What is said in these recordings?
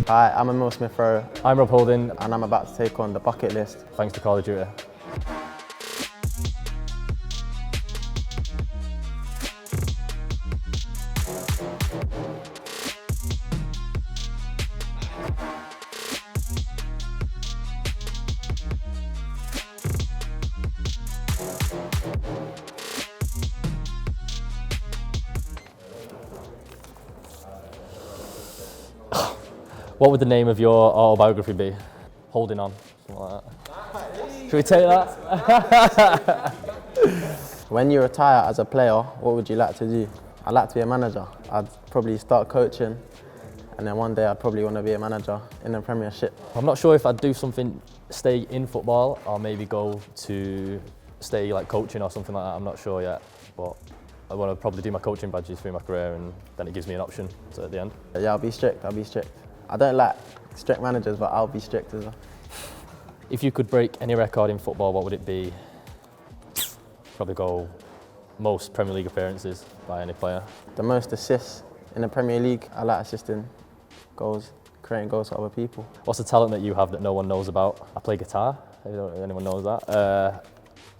Hi, I'm Emile Smith Rowe. I'm Rob Holding. And I'm about to take on the bucket list. Thanks to Call of Duty. What would the name of your autobiography be? Holding On, something like that. Should we take that? When you retire as a player, what would you like to do? I'd like to be a manager. I'd probably start coaching, and then one day I'd probably want to be a manager in the Premiership. I'm not sure if I'd do something, stay in football, or maybe go to stay like coaching or something like that. I'm not sure yet, but I want to probably do my coaching badges through my career, and then it gives me an option. So at the end. Yeah, I'll be strict. I don't like strict managers, but I'll be strict as well. If you could break any record in football, what would it be? Probably go most Premier League appearances by any player. The most assists in the Premier League. I like assisting goals, creating goals for other people. What's the talent that you have that no one knows about? I play guitar, if anyone knows that.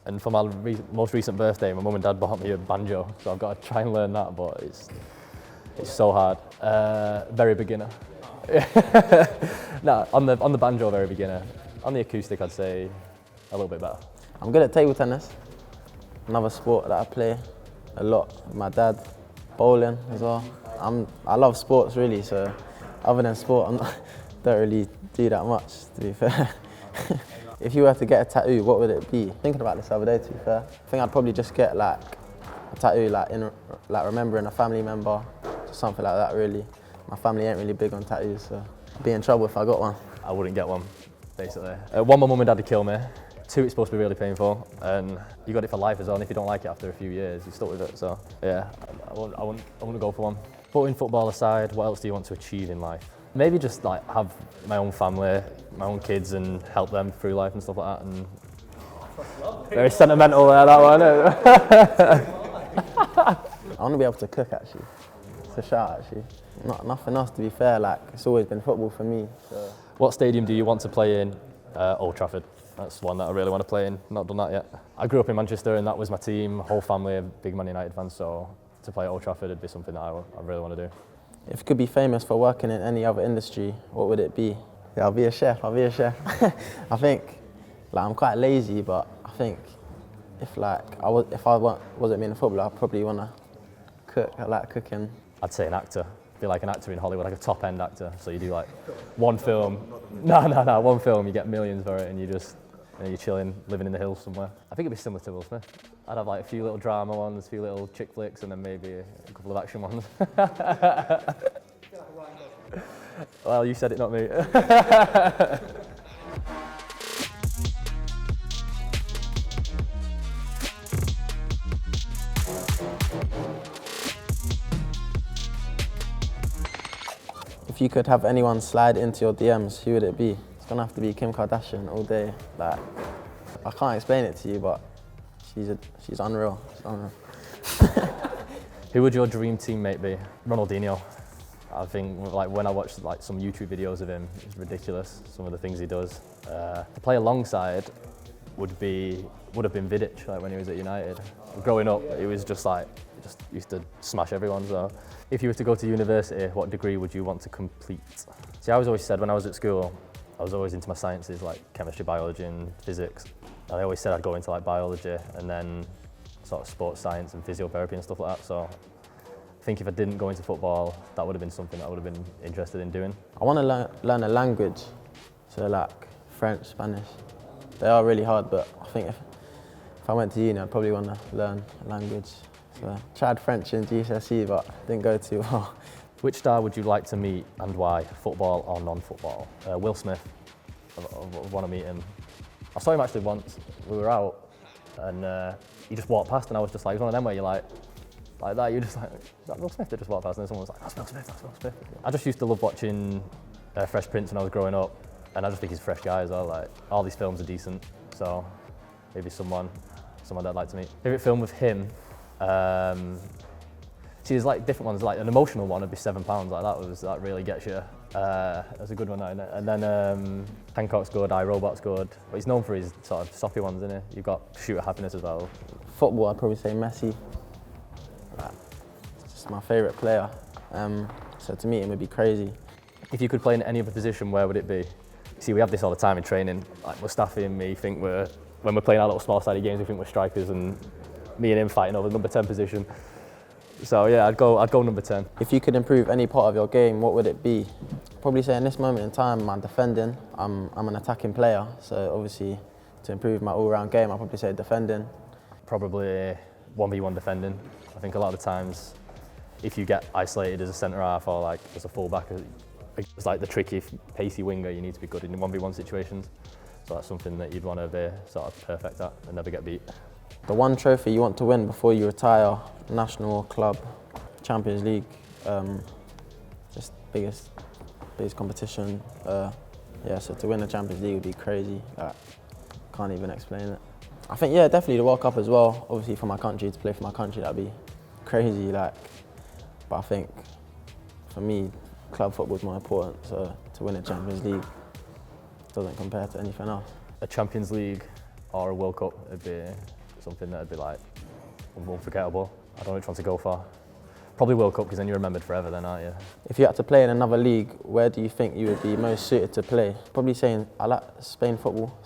And for my most recent birthday, my mum and dad bought me a banjo, so I've got to try and learn that, but it's so hard. Very beginner. No, on the banjo, very beginner. On the acoustic, I'd say a little bit better. I'm good at table tennis, another sport that I play a lot with my dad. Bowling as well. I love sports really, so other than sport, don't really do that much, to be fair. If you were to get a tattoo, what would it be? Thinking about this the other day, to be fair. I think I'd probably just get like a tattoo, like remembering a family member, just something like that really. My family ain't really big on tattoos, so I'd be in trouble if I got one. I wouldn't get one, basically. One, my mum and dad to kill me. Two, it's supposed to be really painful, and you got it for life as well. And if you don't like it after a few years, you're stuck with it. So yeah, I wouldn't go for one. Putting football aside, what else do you want to achieve in life? Maybe just like have my own family, my own kids, and help them through life and stuff like that. And very sentimental there, that one. I want to be able to cook actually. It's a shout actually. Nothing else, to be fair. Like it's always been football for me. So. What stadium do you want to play in? Old Trafford. That's one that I really want to play in. Not done that yet. I grew up in Manchester, and that was my team. Whole family are big Man United fans, so to play at Old Trafford would be something that I really want to do. If you could be famous for working in any other industry, what would it be? Yeah, I'll be a chef. I think, like, I'm quite lazy, but I think if I wasn't being a footballer, I'd probably want to cook. I like cooking. I'd say an actor. Be like an actor in Hollywood, like a top-end actor. So you do like one film. One film, you get millions for it, and you're chilling, living in the hills somewhere. I think it'd be similar to Will Smith. I'd have like a few little drama ones, a few little chick flicks, and then maybe a couple of action ones. Well, you said it, not me. If you could have anyone slide into your DMs, who would it be? It's gonna have to be Kim Kardashian all day. Like, I can't explain it to you, but she's unreal. She's unreal. Who would your dream teammate be? Ronaldinho. I think like when I watched like some YouTube videos of him, it's ridiculous. Some of the things he does. To play alongside would have been Vidic, like when he was at United. Growing up, he was just used to smash everyone. So, if you were to go to university, what degree would you want to complete? See, I was always said when I was at school, I was always into my sciences like chemistry, biology, and physics. And I always said I'd go into like biology and then sort of sports science and physiotherapy and stuff like that. So, I think if I didn't go into football, that would have been something that I would have been interested in doing. I want to learn a language, so like French, Spanish. They are really hard, but I think if I went to uni, I'd probably want to learn a language. So I tried French in GCSE, but didn't go too well. Which star would you like to meet and why? Football or non-football? Will Smith. I want to meet him. I saw him actually once. We were out, and he just walked past, and I was just like, it's one of them where you're like that. You're just like, is that Will Smith that just walked past? And then someone was like, that's Will Smith, that's Will Smith. I just used to love watching Fresh Prince when I was growing up, and I just think he's a fresh guy as well. Like all these films are decent, so maybe someone that I'd like to meet. Favorite film with him. See, there's like different ones. Like an emotional one would be £7. Like that really gets you. That's a good one, isn't it? And then Hancock's good, iRobot's good. But he's known for his sort of soppy ones, isn't he? You've got Pursuit of Happiness as well. Football, I'd probably say Messi. It's just my favourite player. So to meet him would be crazy. If you could play in any other position, where would it be? See, we have this all the time in training. Like Mustafi and me think when we're playing our little small-sided games, we think we're strikers, and me and him fighting over the number 10 position. So yeah, I'd go number 10. If you could improve any part of your game, what would it be? Probably say in this moment in time, I'm defending. I'm an attacking player, so obviously to improve my all-round game, I'd probably say defending. Probably 1v1 defending. I think a lot of the times, if you get isolated as a centre half or like as a full-back, it's like the tricky, pacey winger, you need to be good in 1v1 situations. So that's something that you'd want to be sort of perfect at and never get beat. The one trophy you want to win before you retire, national, club, Champions League, just biggest competition. Yeah, so to win the Champions League would be crazy. Can't even explain it. I think, yeah, definitely the World Cup as well. Obviously for my country, to play for my country, that'd be crazy. But I think for me, club football is more important. So to win a Champions League doesn't compare to anything else. A Champions League or a World Cup would be something that would be like unforgettable. I don't know which one to go for. Probably World Cup, because then you're remembered forever then, aren't you? If you had to play in another league, where do you think you would be most suited to play? Probably saying I like Spanish football.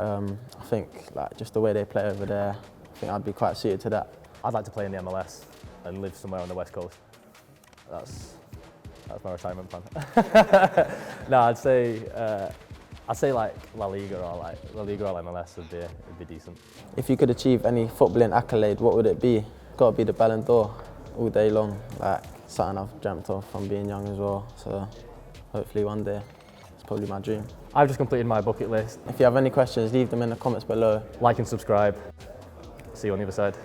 I think like just the way they play over there, I think I'd be quite suited to that. I'd like to play in the MLS and live somewhere on the West Coast. That's my retirement plan. No, I'd say like La Liga or MLS would be decent. If you could achieve any footballing accolade, what would it be? Got to be the Ballon d'Or all day long. Like something I've dreamt of from being young as well. So hopefully one day, it's probably my dream. I've just completed my bucket list. If you have any questions, leave them in the comments below. Like and subscribe. See you on the other side.